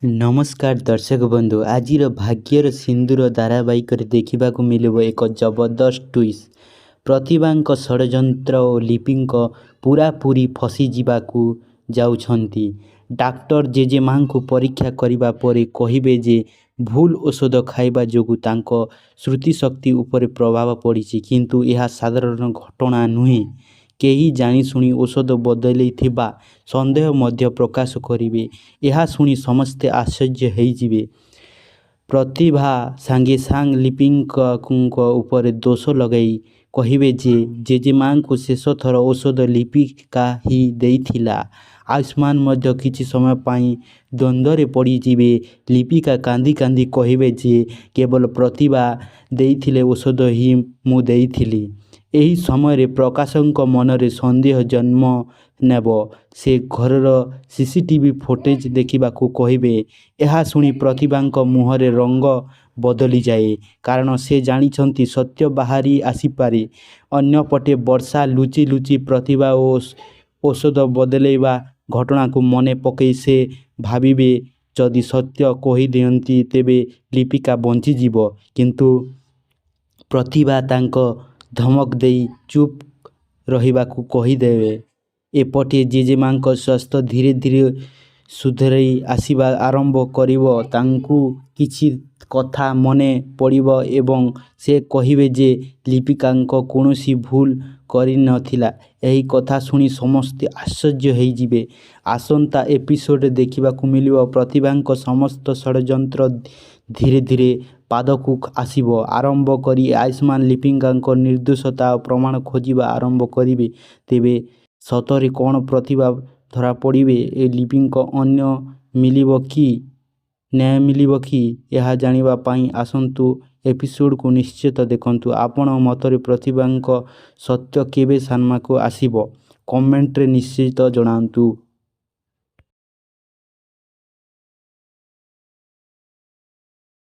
नमस्कार दर्शक बंधु आज भाग्यर सिंदूर धारावाहिक देखा मिलिब एक जबरदस्त ट्विस्ट। प्रतिभा षड्यंत्र और लिपि पूरापूरी फसी जावाकू जाउछंती। डाक्टर जेजेमा को परीक्षा करिबा परे कहिबे जे भूल औषध खाइबा जोगु तांको स्मृतिशक्ति उपर प्रभाव पड़ी, किंतु यह साधारण घटना नुहे। केही जानीशुणी औषध बदल सन्देह मध्य प्रकाश करेंगे। यह शुणी समस्ते आश्चर्य होइजिबे। प्रतिभा सांगे सांग लिपि उपर दोष लगाई कहिबे जे जेजेमा को शेष थर औषध लिपिका ही देइथिला। आयुष्मान मध्य किछि समय पाई द्वंद्व पड़ीजिबे। लिपिका कांदी कांदी कहिबे जे केवल प्रतिभा देइथिले औषध ही मु देइथिली। एही समय प्रकाशक मनरे सन्देह जन्म नेब। से घरर सीसीटीवी फुटेज देखा कहिबे। यह शुणी प्रतिभा मुहरे रंग बदली जाए, कारण से जानिछंती सत्य बाहरी आसीपारे। अन्यपटे वर्षा लुचि लुचि प्रतिभा औषध बदलैवा घटना को मने पकई से भाविबे जदि सत्य कही दियंती तेबे लिपिका बंचीजीव, किंतु प्रतिभा तांको धमक देई चुप रहिबाकू कहीदेवे। एपटे जेजेमा स्वास्थ्य धीरे धीरे सुधरई आसवा आरंभ करिवो। तांकू किछि कथा मने पड़िबो एवं से कहिबे जे लिपिका कौनसी भूल करि नथिला। एही कथा शुणी समस्ते आश्चर्य होइजिबे। आसंता एपिसोड देखिबाकू मिलिबो प्रतिभा समस्त षड्यंत्र धीरे धीरे पादकू आसीबो। आरंभ करी आयुष्मान लिपिका निर्दोषता प्रमाण खोजिबा आरंभ करिवे। तेबे सतरे कौन प्रतिभा धरा पड़िबे? ए लिपि अन्य मिलिबो कि न्याय मिलिबो कि? यह जानिबा पाई आसंतु एपिसोड को निश्चित देखंतु। आपण मतरे प्रतिभा सत्य केबे सामना को आसीबो कमेंट रे निश्चित जणांतु।